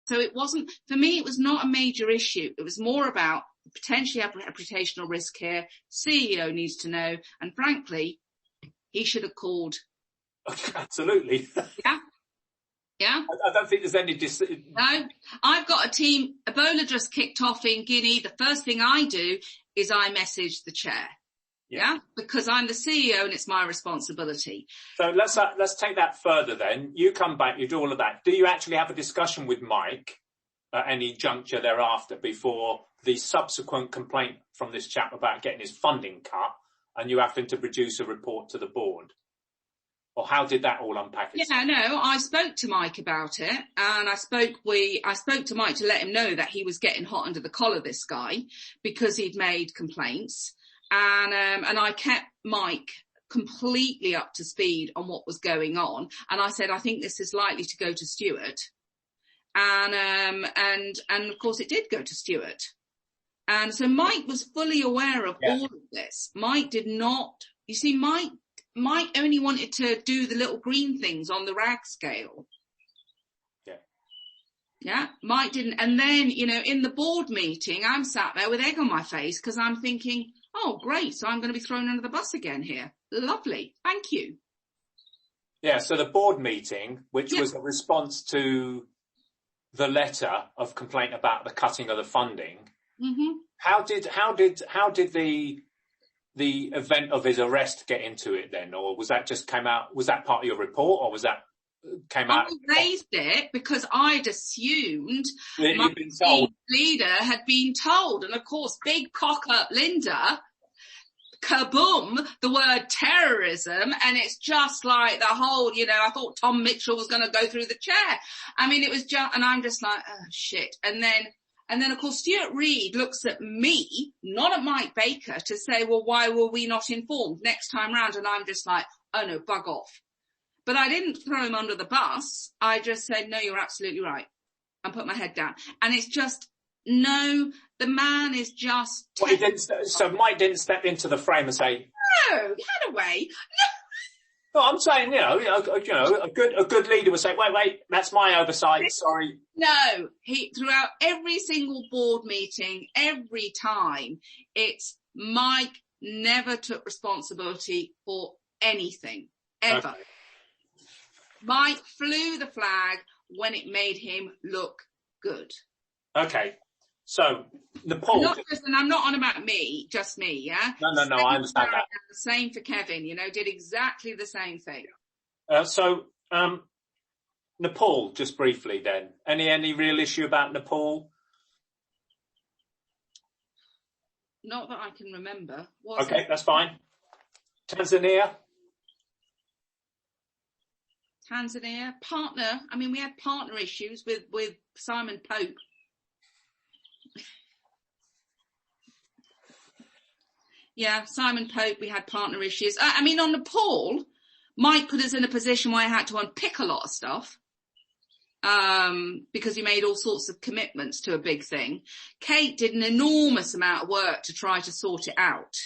So it wasn't, for me, it was not a major issue. It was more about potentially have reputational risk here. CEO needs to know. And frankly, he should have called. Absolutely. Yeah. Yeah. I don't think there's any... No, I've got a team. Ebola just kicked off in Guinea. The first thing I do is I message the chair. Yeah. Because I'm the CEO and it's my responsibility. So let's take that further then. You come back, you do all of that. Do you actually have a discussion with Mike at any juncture thereafter before the subsequent complaint from this chap about getting his funding cut and you having to produce a report to the board? Or how did that all unpack itself? Yeah, no, I spoke to Mike about it, and I spoke to Mike to let him know that he was getting hot under the collar, this guy, because he'd made complaints, and I kept Mike completely up to speed on what was going on, and I said, I think this is likely to go to Stuart, and of course it did go to Stuart, and so Mike was fully aware of all of this. Mike did not, you see, Mike only wanted to do the little green things on the RAG scale. Yeah, Mike didn't. And then, in the board meeting, I'm sat there with egg on my face because I'm thinking, oh, great, so I'm going to be thrown under the bus again here. Lovely, thank you. Yeah, so the board meeting, which was a response to the letter of complaint about the cutting of the funding, how did the event of his arrest get into it then, or was that just came out? Was that part of your report, or was that came out? I raised it because I'd assumed my leader had been told, and of course, big cock up Linda, kaboom, the word terrorism, and it's just like the whole, I thought Tom Mitchell was going to go through the chair. I mean, it was just, and I'm just like, oh shit, and then, of course, Stuart Reid looks at me, not at Mike Baker, to say, well, why were we not informed next time round? And I'm just like, oh, no, bug off. But I didn't throw him under the bus. I just said, no, you're absolutely right, and put my head down. And it's just, no, the man is just... Well, so Mike didn't step into the frame and say... No, he had a way. No. No, I'm saying, a good leader would say, wait, that's my oversight, sorry. No, throughout every single board meeting, every time, it's Mike never took responsibility for anything, ever. Okay. Mike flew the flag when it made him look good. Okay. So, Nepal... And I'm not on about me, just me, yeah? No, I understand that. The same for Kevin, did exactly the same thing. Nepal, just briefly then. Any real issue about Nepal? Not that I can remember. Okay, that's fine. Tanzania, partner. I mean, we had partner issues with Simon Pope. Yeah, Simon Pope, we had partner issues. I mean, on Nepal, Mike put us in a position where I had to unpick a lot of stuff because he made all sorts of commitments to a big thing. Kate did an enormous amount of work to try to sort it out,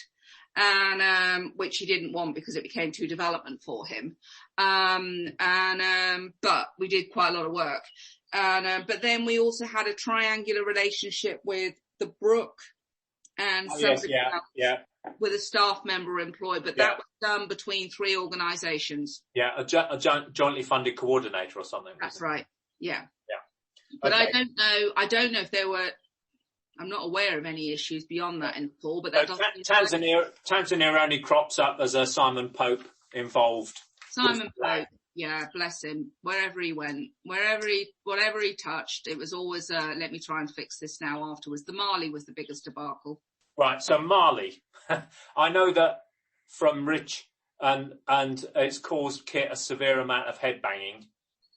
and which he didn't want because it became too development for him. But we did quite a lot of work. But then we also had a triangular relationship with the Brook and somebody else with a staff member employed, but that was done between three organisations. Yeah, a jointly funded coordinator or something. That's right. Yeah. Yeah. But okay. I don't know if there were. I'm not aware of any issues beyond that in Nepal, but that Tanzania only crops up as a Simon Pope involved. Simon Pope. Yeah, bless him. Wherever he went, whatever he touched, it was always, let me try and fix this now afterwards. The Mali was the biggest debacle. Right, so Mali. I know that from Rich, and it's caused Kit a severe amount of headbanging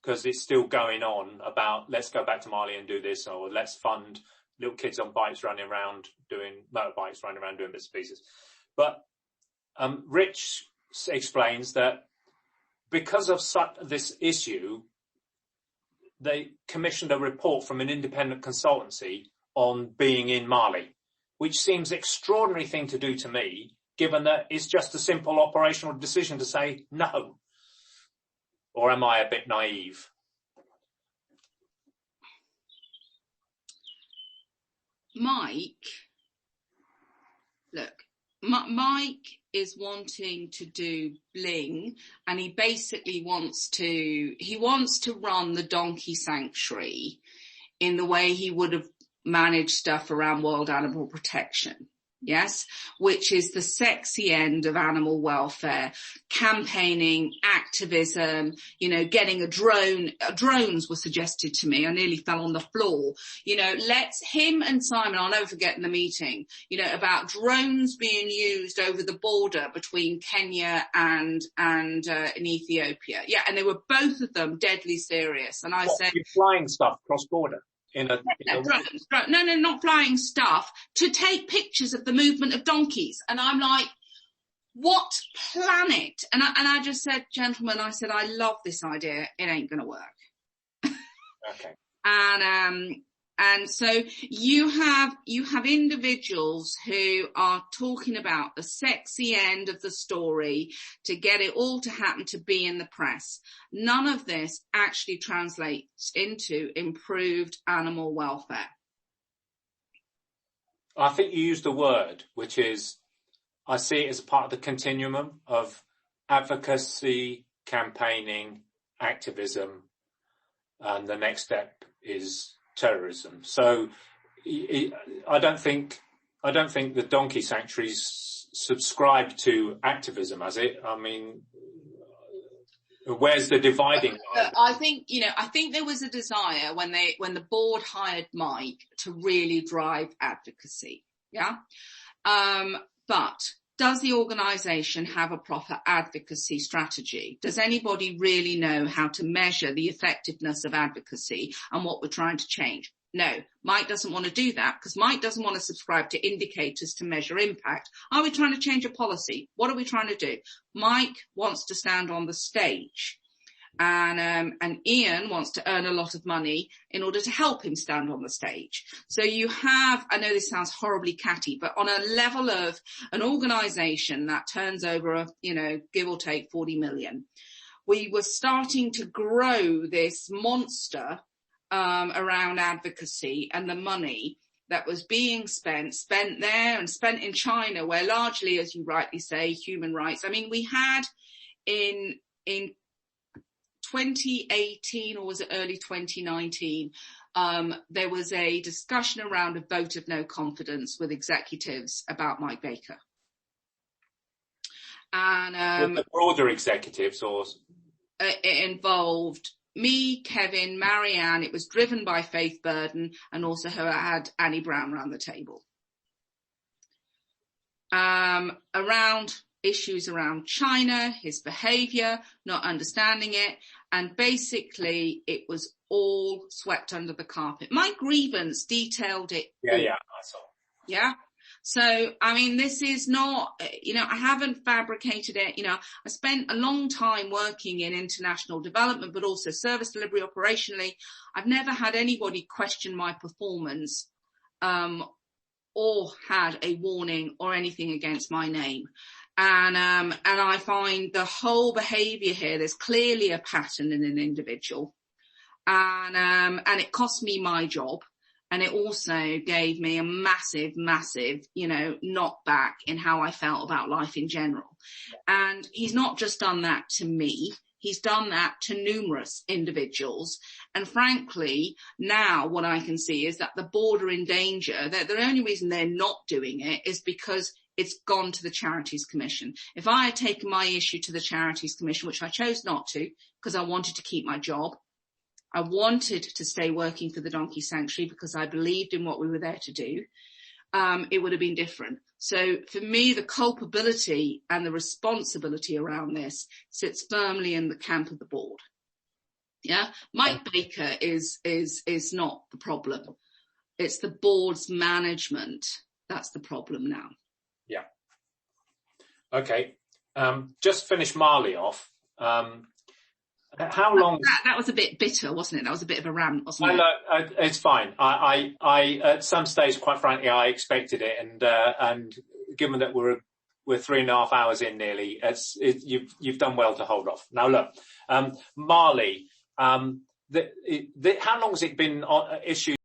because it's still going on about let's go back to Mali and do this, or let's fund little kids on bikes running around doing motorbikes, running around doing bits and pieces. But Rich explains that because of this issue, they commissioned a report from an independent consultancy on being in Mali, which seems an extraordinary thing to do to me, given that it's just a simple operational decision to say no. Or am I a bit naive? Mike, look, Mike is wanting to do bling, and he basically wants to run the donkey sanctuary in the way he would have managed stuff around World Animal Protection. Yes, which is the sexy end of animal welfare, campaigning, activism, getting a drone. Drones were suggested to me. I nearly fell on the floor. Let's him and Simon, I'll never forget in the meeting, about drones being used over the border between Kenya and in Ethiopia. Yeah, and they were both of them deadly serious. And I said, flying stuff cross border. Drones. No, not flying stuff, to take pictures of the movement of donkeys. And I'm like, what planet? And I just said, gentlemen, I said, I love this idea. It ain't going to work. Okay. And so you have individuals who are talking about the sexy end of the story to get it all to happen to be in the press. None of this actually translates into improved animal welfare. I think you used a word, which is, I see it as part of the continuum of advocacy, campaigning, activism, and the next step is terrorism. So I don't think the donkey sanctuaries subscribe to activism, has it? I mean, where's the dividing line? I think there was a desire when the board hired Mike to really drive advocacy. Yeah. But does the organisation have a proper advocacy strategy? Does anybody really know how to measure the effectiveness of advocacy and what we're trying to change? No, Mike doesn't want to do that, because Mike doesn't want to subscribe to indicators to measure impact. Are we trying to change a policy? What are we trying to do? Mike wants to stand on the stage. And Ian wants to earn a lot of money in order to help him stand on the stage. So you have, I know this sounds horribly catty, but on a level of an organisation that turns over, give or take 40 million, we were starting to grow this monster around advocacy, and the money that was being spent there and spent in China, where largely, as you rightly say, human rights. I mean, we had in 2018, or was it early 2019, there was a discussion around a vote of no confidence with executives about Mike Baker. And with the broader executives, or it involved me, Kevin, Marianne. It was driven by Faith Burden, and also had Annie Brown around the table. Around issues around China, his behaviour, not understanding it, and basically it was all swept under the carpet. My grievance detailed it. Yeah, I saw. Yeah. So, I mean, this is not, I haven't fabricated it. I spent a long time working in international development, but also service delivery operationally. I've never had anybody question my performance, or had a warning or anything against my name. And I find the whole behaviour here, there's clearly a pattern in an individual. And it cost me my job. And it also gave me a massive, knockback in how I felt about life in general. And he's not just done that to me. He's done that to numerous individuals. And frankly, now what I can see is that the board are in danger. The only reason they're not doing it is because it's gone to the Charities Commission. If I had taken my issue to the Charities Commission, which I chose not to because I wanted to keep my job, I wanted to stay working for the Donkey Sanctuary because I believed in what we were there to do, it would have been different. So for me, the culpability and the responsibility around this sits firmly in the camp of the board. Yeah. Mike Baker is not the problem. It's the board's management. That's the problem now. Yeah. Okay. Just finish Marley off. How long? That was a bit bitter, wasn't it? That was a bit of a rant, wasn't it? It's fine. I at some stage, quite frankly, I expected it, and given that we're 3.5 hours in nearly, you've done well to hold off. Now look, Marley, how long has it been issued?